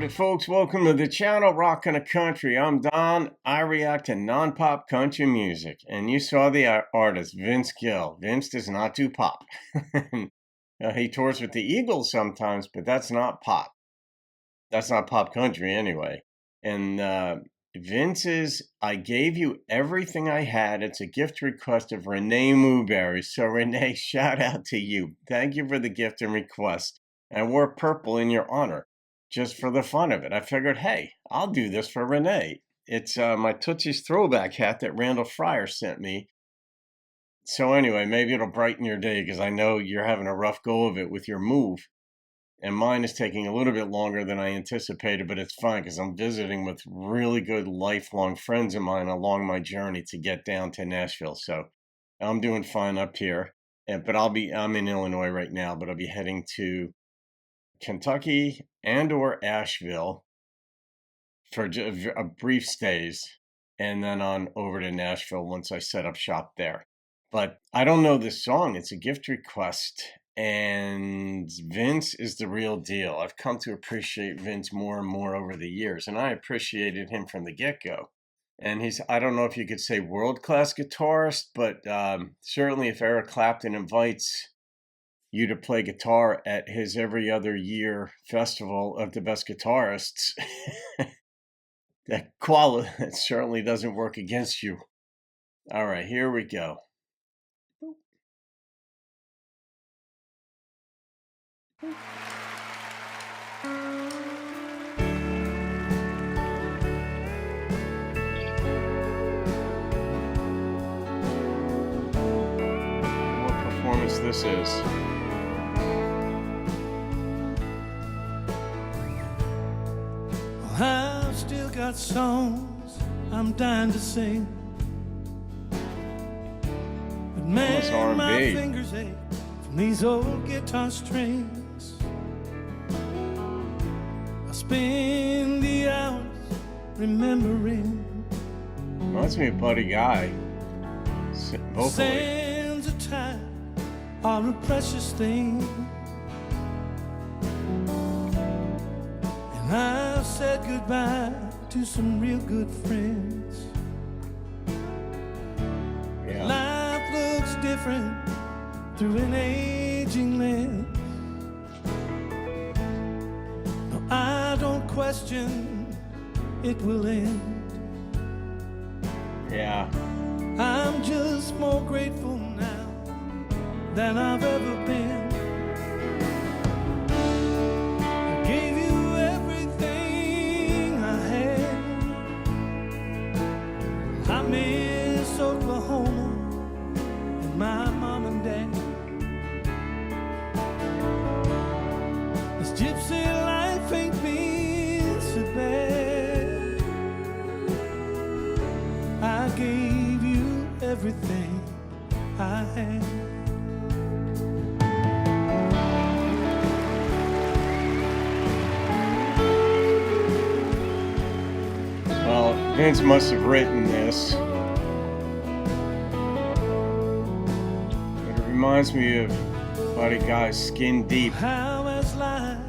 it, folks. Welcome to the channel, Rockin' the Country. I'm Don. I react to non-pop country music. And you saw the artist, Vince Gill. Vince does not do pop. He tours with the Eagles sometimes, but that's not pop. That's not pop country anyway. And Vince's I Gave You Everything I Had. It's a gift request of Renee Mooberry. So Renee, shout out to you. Thank you for the gift and request. I wore purple in your honor, just for the fun of it. I figured, hey, I'll do this for Renee. It's my Tootsie's throwback hat that Randall Fryer sent me. So anyway, maybe it'll brighten your day because I know you're having a rough go of it with your move. And mine is taking a little bit longer than I anticipated, but it's fine because I'm visiting with really good lifelong friends of mine along my journey to get down to Nashville. So I'm doing fine up here. But I'm in Illinois right now, but I'll be heading to Kentucky and or Asheville for a brief stays, and then on over to Nashville once I set up shop there. But I don't know this song. It's a gift request, and Vince is the real deal. I've come to appreciate Vince more and more over the years, and I appreciated him from the get-go. And I don't know if you could say world-class guitarist, but certainly if Eric Clapton invites you to play guitar at his every other year festival of the best guitarists, that certainly doesn't work against you. All right, here we go. What performance this is. I've still got songs I'm dying to sing, but man, my fingers ache from these old guitar strings. I spend the hours remembering. Reminds me of Buddy Guy. Vocally. Sands of time are a precious thing, and I've said goodbye to some real good friends. Yeah. Life looks different through an aging lens. No, I don't question it will end. Yeah. I'm just more grateful now than I've ever been. I gave you everything I had. I miss Oklahoma and my mom and dad. This gypsy life ain't been so bad. I gave you everything I had. Well, Vince must have written this. But it reminds me of Buddy Guy's Skin Deep. How has life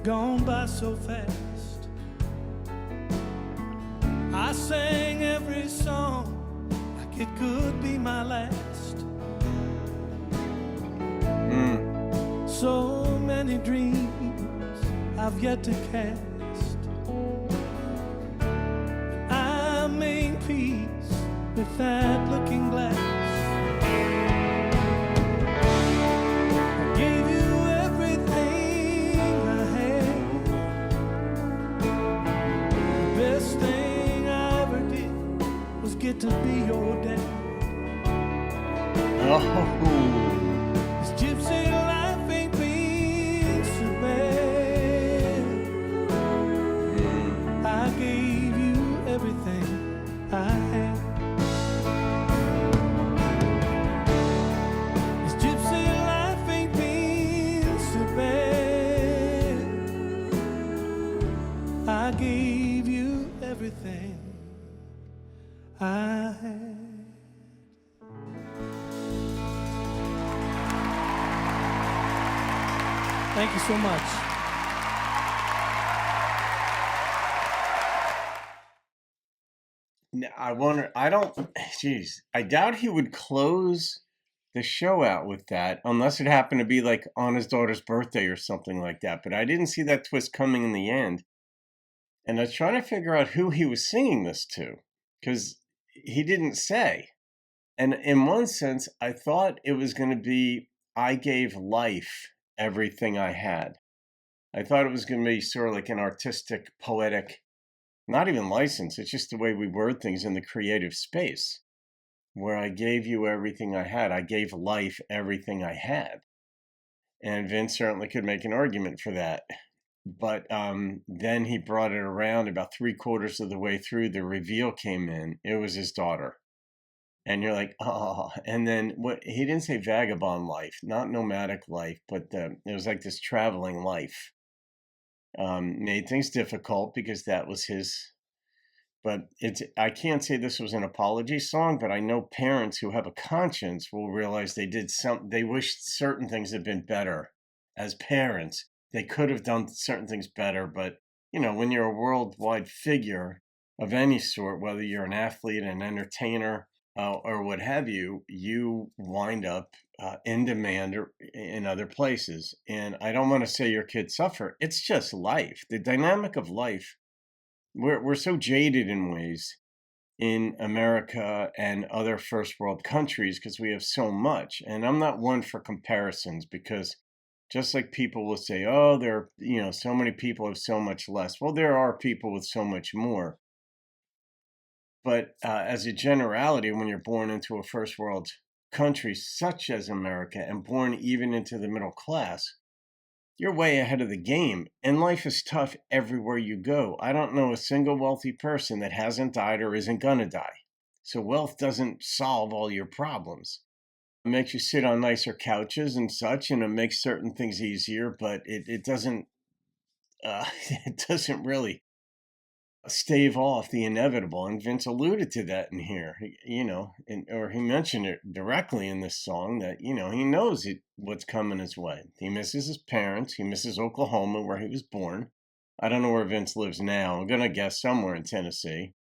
gone by so fast? I sang every song like it could be my last. So many dreams I've yet to cast. I made peace with that looking glass. I gave you everything I had. The best thing I ever did was get to be your dad. Oh. This gypsy life ain't been so bad. I gave you everything I had. This gypsy life ain't been so bad. I gave you everything I had. Thank you so much. I wonder, I don't, geez, I doubt he would close the show out with that unless it happened to be like on his daughter's birthday or something like that. But I didn't see that twist coming in the end. And I was trying to figure out who he was singing this to because he didn't say. And in one sense, I thought it was going to be I gave life everything I had. I thought it was going to be sort of like an artistic, poetic, not even license. It's just the way we word things in the creative space where I gave you everything I had. I gave life everything I had. And Vince certainly could make an argument for that. But then he brought it around about 3/4 of the way through. The reveal came in. It was his daughter. And you're like, oh. And then what he didn't say vagabond life, not nomadic life, but it was like this traveling life. Made things difficult because that was his. But I can't say this was an apology song, but I know parents who have a conscience will realize they wished certain things had been better as parents. They could have done certain things better, but when you're a worldwide figure of any sort, whether you're an athlete, an entertainer, or what have you, you wind up in demand or in other places. And I don't want to say your kids suffer. It's just life. The dynamic of life. We're so jaded in ways in America and other first world countries because we have so much. And I'm not one for comparisons because just like people will say, oh, so many people have so much less. Well, there are people with so much more. But as a generality, when you're born into a first world country such as America and born even into the middle class, you're way ahead of the game. And life is tough everywhere you go. I don't know a single wealthy person that hasn't died or isn't going to die. So wealth doesn't solve all your problems. It makes you sit on nicer couches and such, and it makes certain things easier, but it doesn't it doesn't really stave off the inevitable. And Vince alluded to that in here, or he mentioned it directly in this song that, he knows what's coming his way. He misses his parents. He misses Oklahoma where he was born. I don't know where Vince lives now. I'm going to guess somewhere in Tennessee.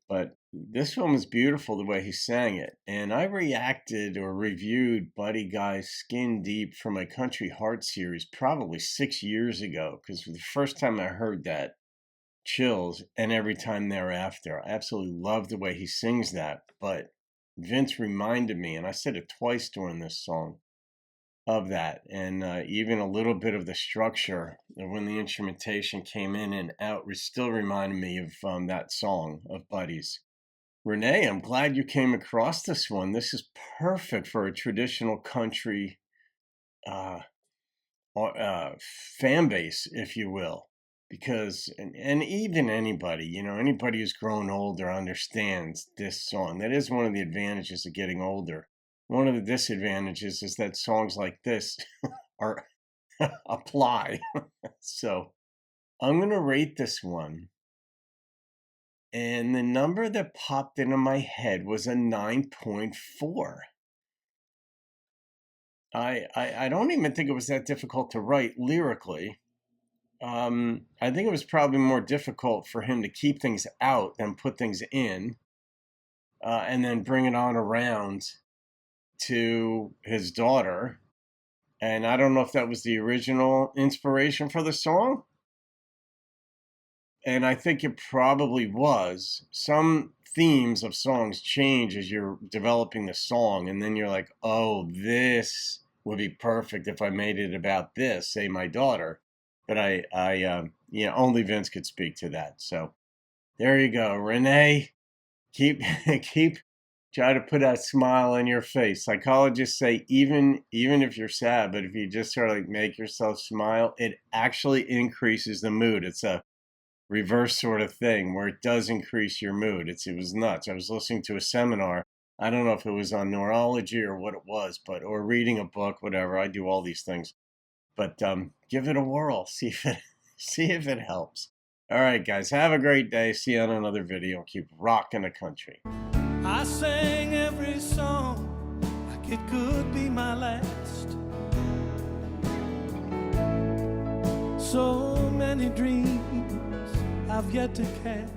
But this one was beautiful the way he sang it. And I reacted or reviewed Buddy Guy's Skin Deep for my Country Heart series probably 6 years ago, because the first time I heard that, chills, and every time thereafter. I absolutely love the way he sings that. But Vince reminded me, and I said it twice during this song, of that. And even a little bit of the structure of when the instrumentation came in and out still reminded me of that song of Buddy's. Renee, I'm glad you came across this one. This is perfect for a traditional country fan base, if you will. Because, and even anybody, anybody who's grown older understands this song. That is one of the advantages of getting older. One of the disadvantages is that songs like this are apply. So I'm going to rate this one. And the number that popped into my head was a 9.4. I don't even think it was that difficult to write lyrically. I think it was probably more difficult for him to keep things out than put things in, and then bring it on around to his daughter. And I don't know if that was the original inspiration for the song. And I think it probably was. Some themes of songs change as you're developing the song, and then you're like, oh, this would be perfect if I made it about this, say my daughter. But only Vince could speak to that. So there you go, Renee. Keep try to put that smile on your face. Psychologists say even if you're sad, but if you just sort of like make yourself smile, it actually increases the mood. It's a reverse sort of thing where it does increase your mood. It was nuts. I was listening to a seminar. I don't know if it was on neurology or what it was, or reading a book, whatever. I do all these things. But give it a whirl. See if it helps. All right, guys. Have a great day. See you on another video. Keep rocking the country. I sang every song like it could be my last. So many dreams I've yet to cast.